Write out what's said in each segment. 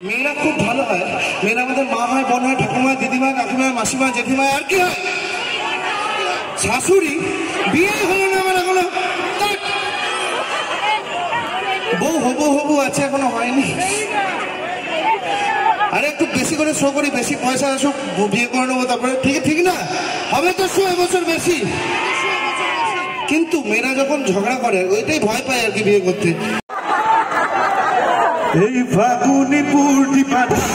মেয়েরা খুব ভালো হয়, মেয়েরা আমাদের মা হয়, বোন হয়, ঠাকুমা, দিদিমা, কাকিমা, মাসিমা, জেঠিমা, আর কি হয় শাশুড়ি। বিয়ে হলো না আমার এখনো, বউ হবু হবু আছে এখনো হয়নি। আরে একটু বেশি করে শো করি, বেশি পয়সা আসুক, বিয়ে করে নেবো, তারপরে ঠিক না হবে তো শো এবছর বেশি। কিন্তু মেয়েরা যখন ঝগড়া করে ওইটাই ভয় পায় আর কি বিয়ে করতে। এই ফাগুনি পুরটি পাতা,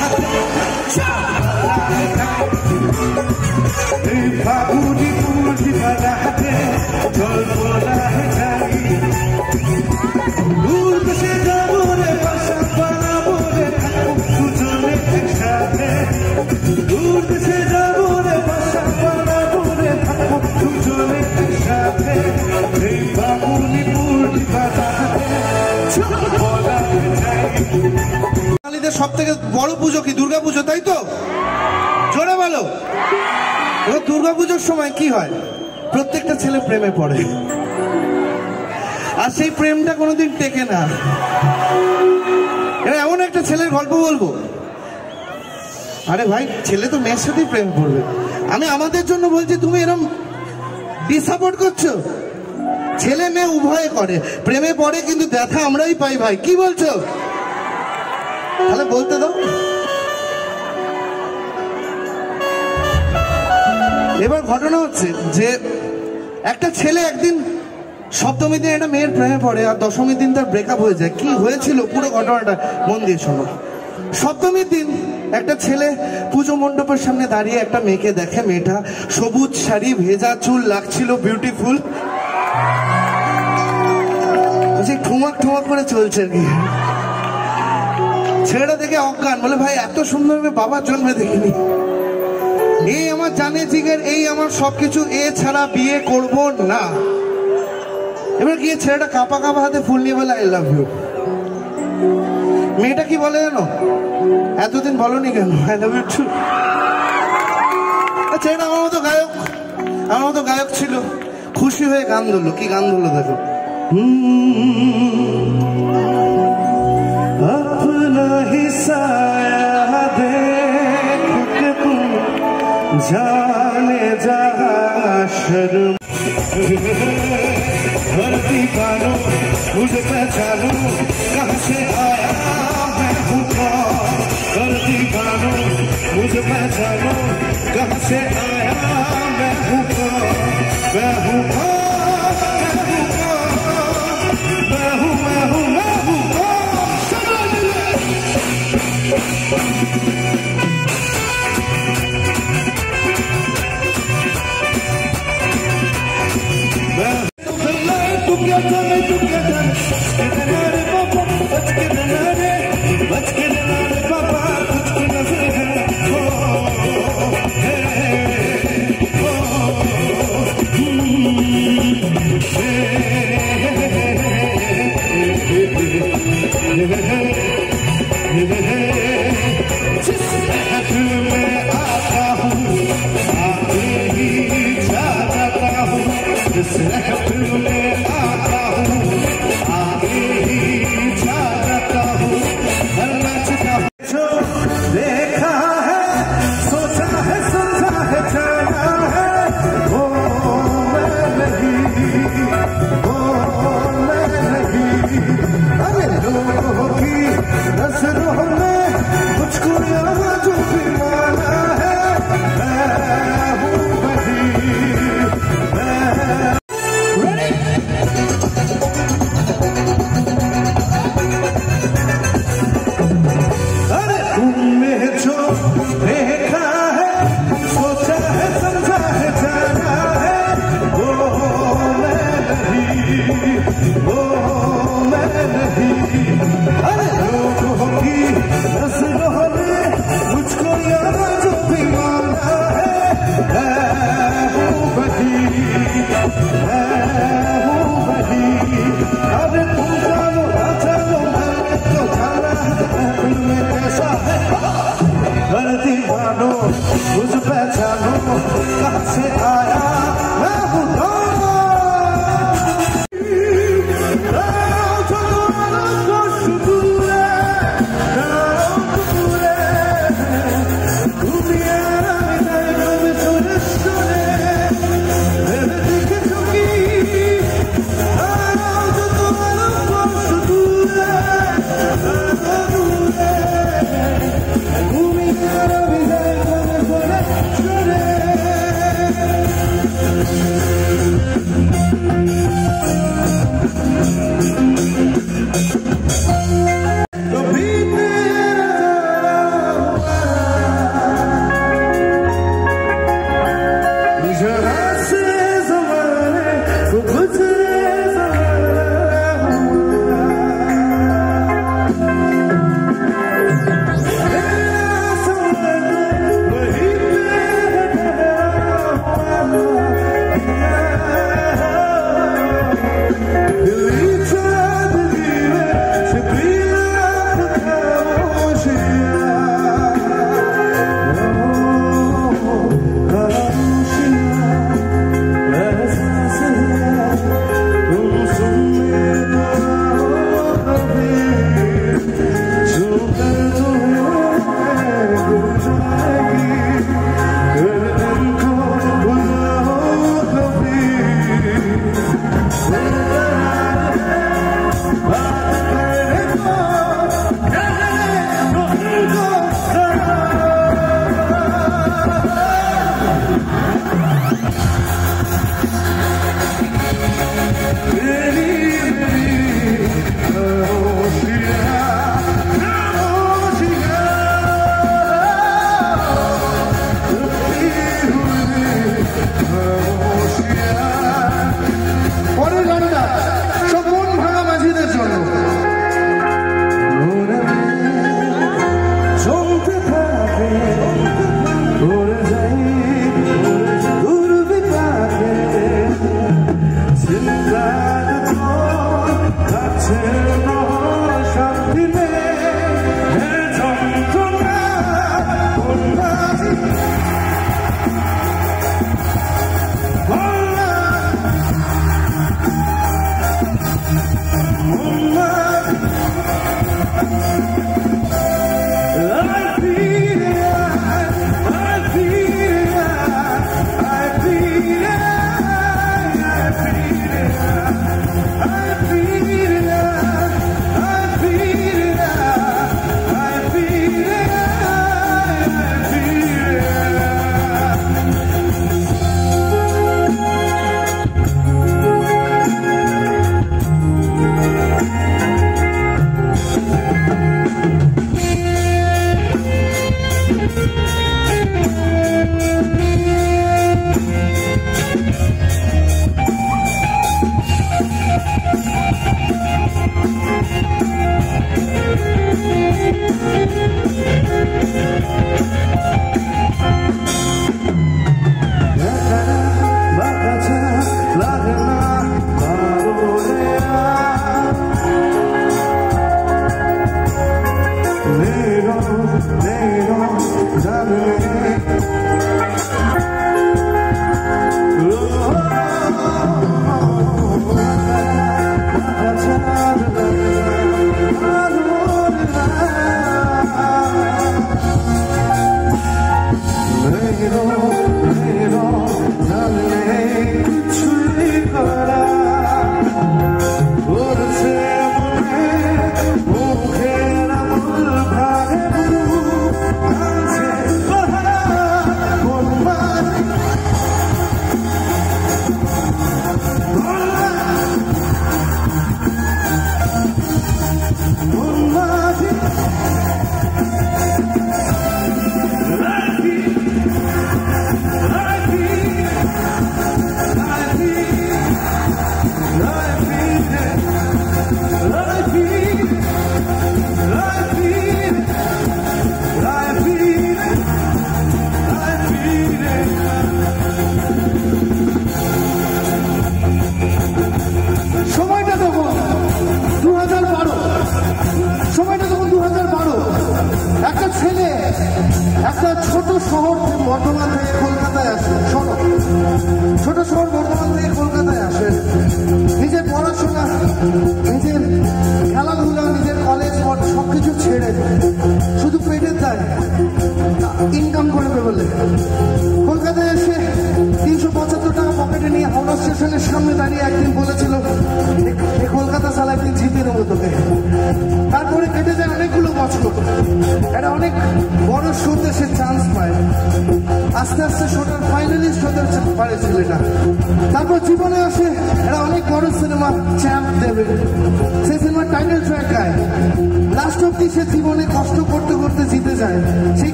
এই ফাগুনি পুরটি পাতাতে জল পড়া যাই, দূর দেশে যাবো রে, বাসা বানাবো রে, দুজনে একসাথে। দূর দেশে যাবো রে, বাসা বানাবো রে, দুজনে একসাথে। এই ফাগুনি পুরটি পাতাতে জল পড়া যাই। বাঙালিদের সব থেকে বড় পুজো কি? দুর্গা পুজো, তাই তো? জোরে বলো। এবার দুর্গা পুজোর সময় কি হয়? প্রত্যেকটা ছেলে প্রেমে পড়ে, আর সেই প্রেমটা কোনোদিন টেকে না। এবার এমন একটা ছেলের গল্প বলবো। আরে ভাই, ছেলে তো মেয়ের সাথেই প্রেম করবে। আমি আমাদের জন্য বলছি, তুমি এরকম ডিসাপোর্ট করছো। ছেলে মেয়ে উভয়ে করে, প্রেমে পড়ে, কিন্তু দেখা আমরাই পাই। ভাই কি বলছো? তাহলে বলতে দাও। এবার ঘটনা হচ্ছে যে একটা ছেলে একদিন সপ্তমীর দিন একটা মেয়ের প্রেমে পড়ে, আর দশমীর দিন তার ব্রেকআপ হয়ে যায়। কি হয়েছিল পুরো ঘটনাটা মন দিয়ে শোনো। সপ্তমীর দিন একটা ছেলে পুজো মণ্ডপের সামনে দাঁড়িয়ে একটা মেয়েকে দেখে। মেয়েটা সবুজ শাড়ি, ভেজা চুল, লাগছিল বিউটিফুল, ঠুমাক ঠুমাক করে চলছে আর কি। ছেলেটা দেখে অজ্ঞান, বলে ভাই এত সুন্দর মেয়ে বাবার জন্মে দেখিনি। এই আমার জানে জিগের, এই আমার সবকিছু, এ ছাড়া বিয়ে করব না। এবার গিয়ে ছেলেটা কাঁপা কাঁপা হাতে ফুল নিয়ে বলে আই লাভ ইউ। মেয়েটা কি বলে জানো? এতদিন বলনি কেন আই লাভ ইউ টু? ছেলেটা আমার মতো গায়ক ছিল, খুশি হয়ে গান ধরলো। কি গান ধরলো দেখো। अपना ही साया देख के तुम जाने जा शर्म, हर दीवानो मुझे पहचानो, कहाँ से आया मैं हूँ कौन। हर दीवानो मुझे पहचानो, कहाँ से आया मैं हूँ कौन। मैं हूँ कौन, मैं हूँ मुझको यहाँ जो भी माना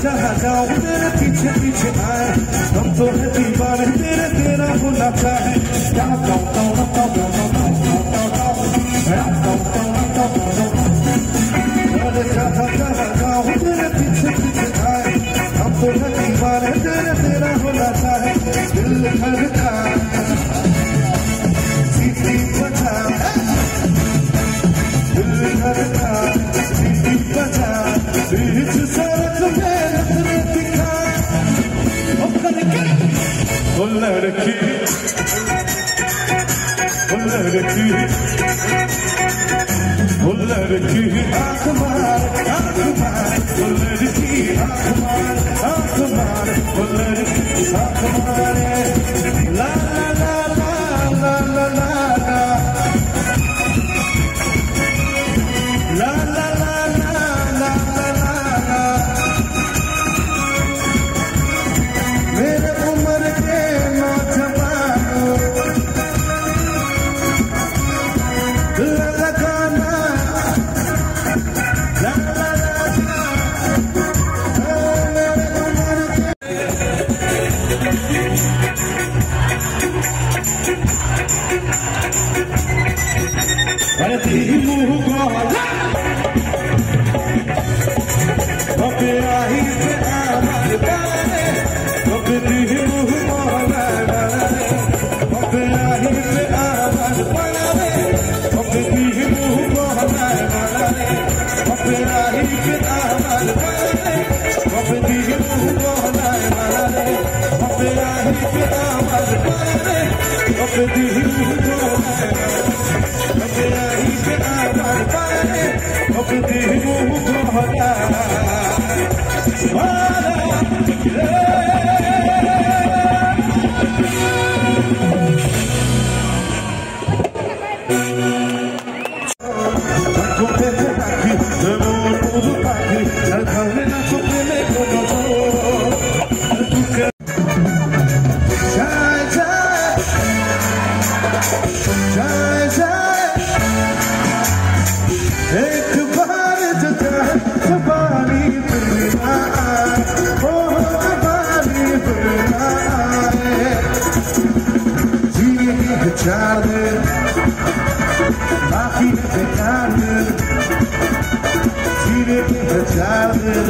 जहाँ जाऊँ तेरे पीछे पीछे आए हम तो है दीवाने तेरे तेरा होना चाहे क्या कहता हूँ लड़की आँख मार वो लड़की आँख मार वो लड़की आँख मारे ला ला ला ला ला ला ला ला ला ला ला ला ला ला मेरे उम्र के नौजवानों लगाना ला ला ला मेरे मुँह को पे आई पे आवाज बारे मुँह को पे आई पे आवाज बारे मुँह को पे आई पे आवाज बारे मुँह को पे आई पे आवाज बारे एक बार जबानी फिरना जबानी फिरना जिंदगी है 4 दिन बाकी है बेकार जिंदगी है 4 दिन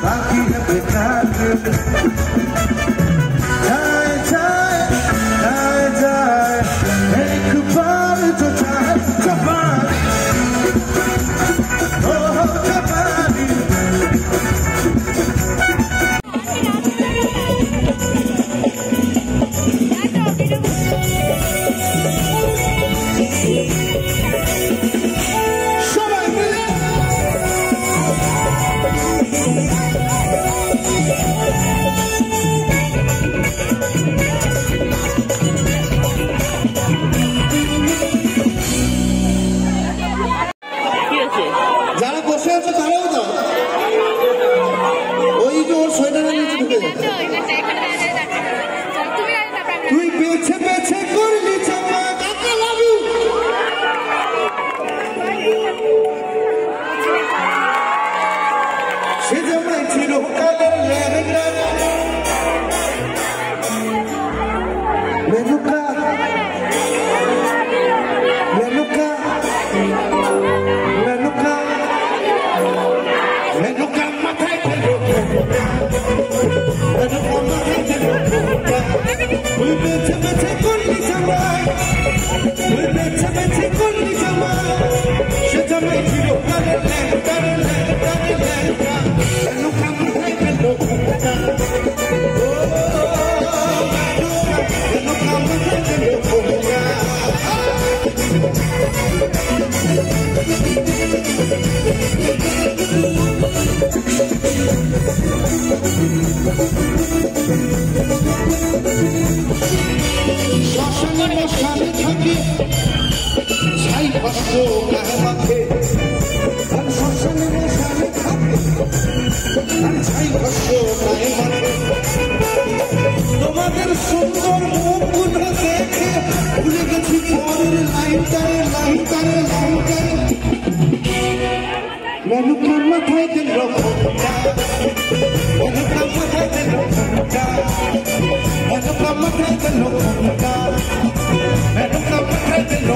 बाकी है बेकार जाए जाए जाए जाए एक बार जो चाहे जबानी যারা বসে আছে তারাও দাও ওই যে ওর সোয়েটারের নিচে ঢুকে তুই বেছে বেছে করলি চাপা কাকা লাভু সে যেমন ছিল কালের লেহেঙ্গা মেনুকা মেনুকা মেনুকা মাথায় ফেলো মেনুকা মাথায় ফেলো তুই বেছে বেছে করলি জামাই তুই বেছে বেছে করলি জামাই সে জামাই ছিল কারের লেহেঙ্গা মেনুকা মাথায় ফেলো মেনুকা মাথায় ফেলো শ্মশানে মশানে থাকি ছাই ভস্ম গায়ে মাখে আর শ্মশানে মশানে থাকি আর ছাই ভস্ম গায়ে মাখে তোমাদের সুন্দর মুখগুলো দেখে ভুলে গেছি পরের লাইনটারে লাইনটারে লাইনটারে মেনুকা মাথায় দিল মেনুকা মাথায় দিল মেনুকা মাথায় দিল মেনুকা মাথায় দিল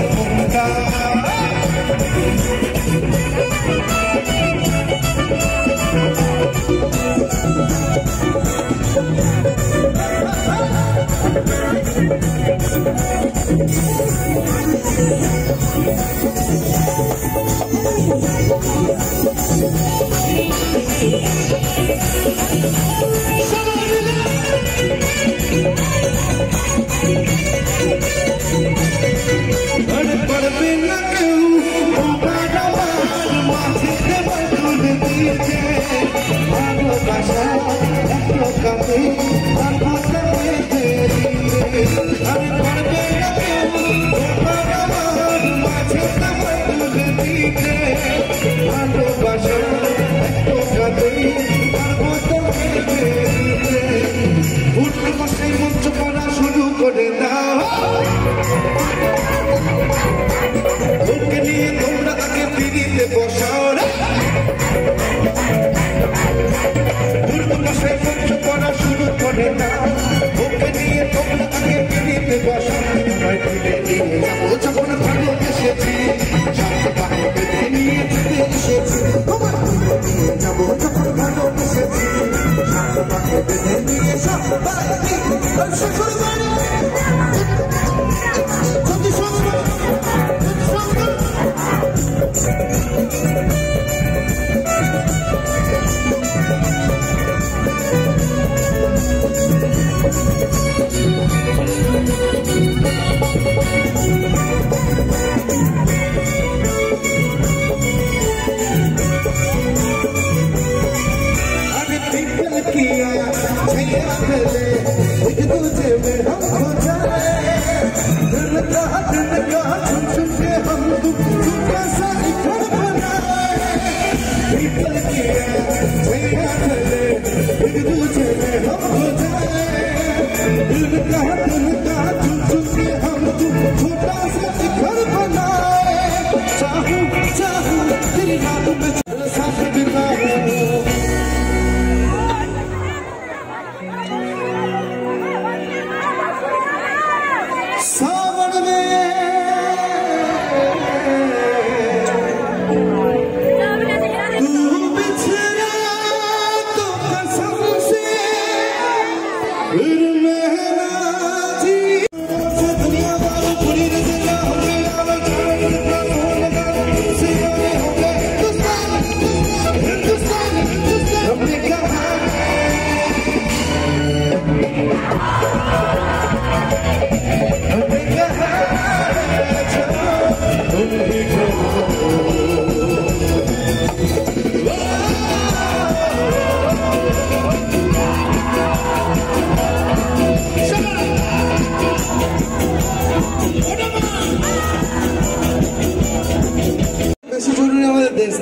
যাবো যখন ভালোবেসেছি সাথে বাহে বেঁধে নিয়ে যেতে এসেছি তোমার নিয়ে যাবো যখন ভালোবেসেছি সাথে বাহে বেঁধে নিয়ে সবাই শ্বশুর বাড়ি किया भैया पहले एक दूजे में हम हो जाए दिल का छुप छुप के हम कैसा घर बनाए निकल किया भैया पहले एक दूजे में हम हो जाए दिल का छुप छुप के हम छोटा सा घर बनाए चाहूं चाहूं तेरी रात में साथ बिताऊं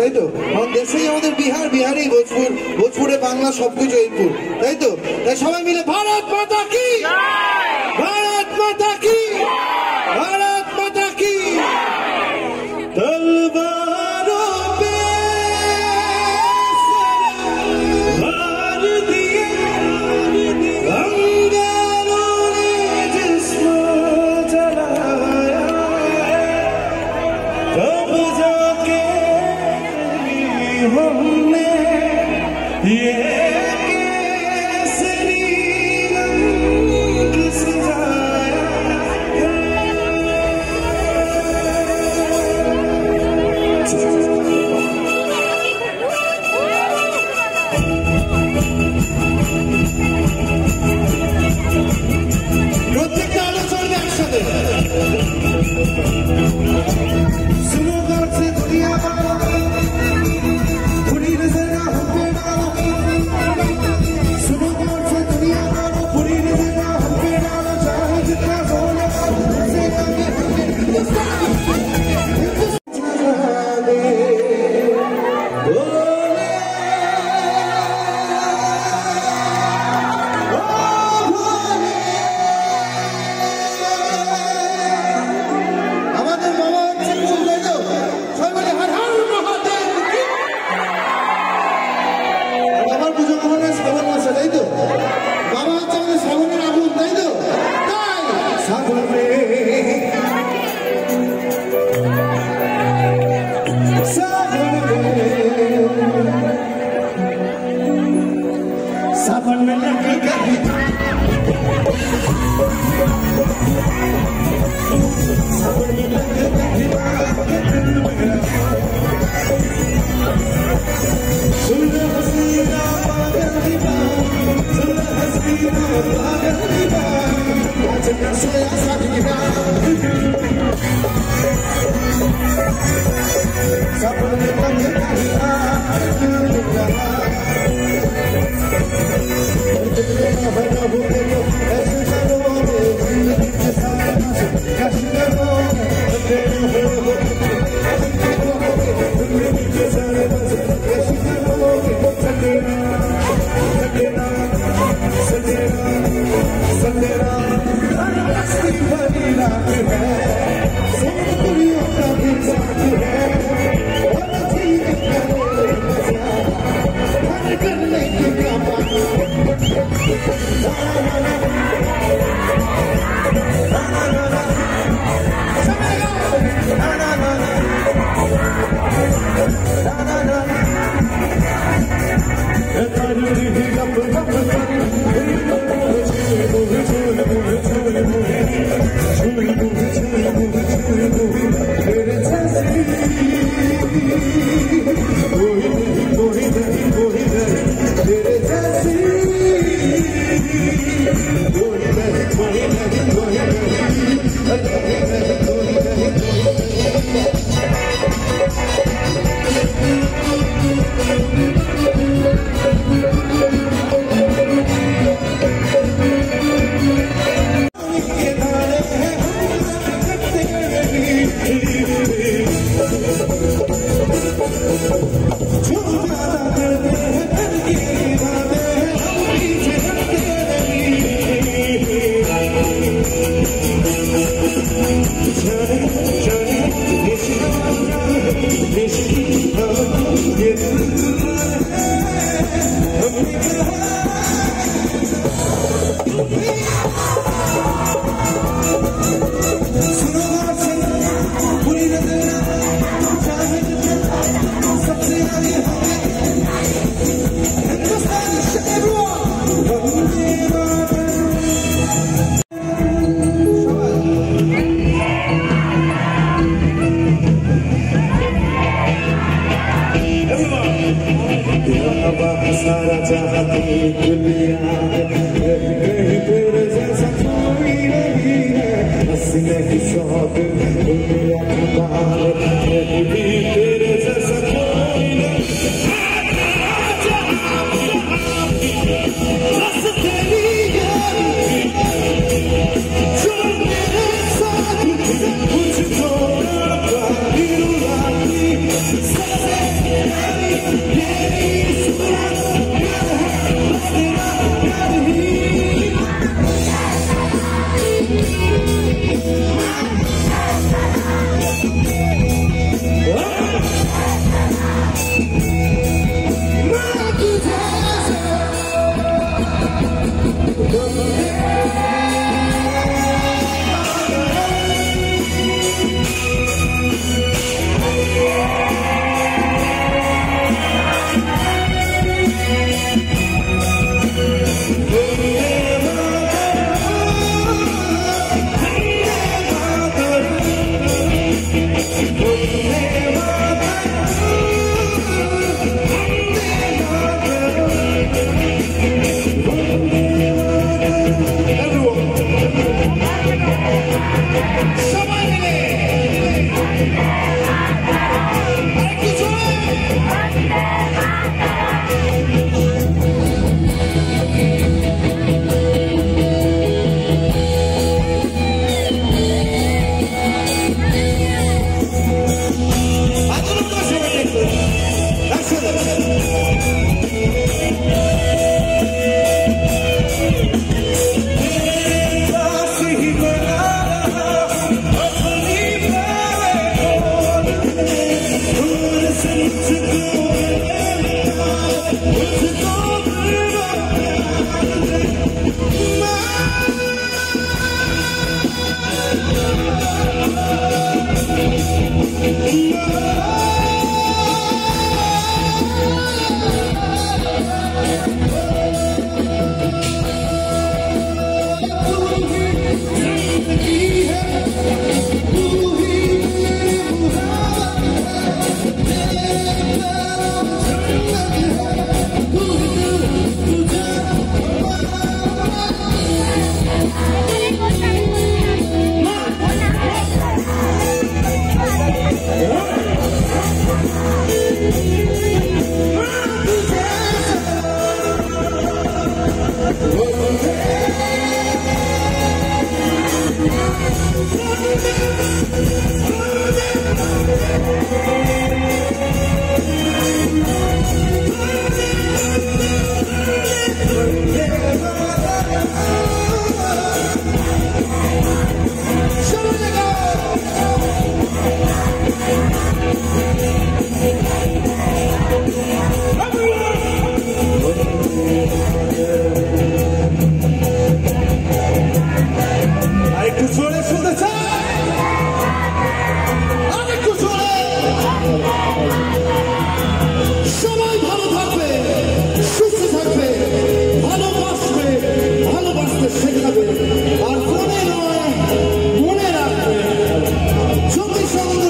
তাই তো আমাদের দেশেই আমাদের বিহার বিহারেই ভোজপুর ভোজপুরে বাংলা সবকিছু জয়পুর তাই তো তাই সবাই মিলে ভারত মাতা কি ভারত মাতা কি ভারত মাতা কি তলবাरों पे वार दिए अंगारों ने जिस्म जलाया तब जाके हमने ये केसरी रंग सजाया প্রত্যেকটা আলোচনা একসাথে सुनो घर से दुनिया पूरी नजर ना हमके डालो सुनो घर से दुनिया पूरी नजर ना हमके डालो चाहे जितना बोलो से आगे আমাদের বাবা শেখাবে আর মনে নয় মনে রাখবে যদি সঙ্গ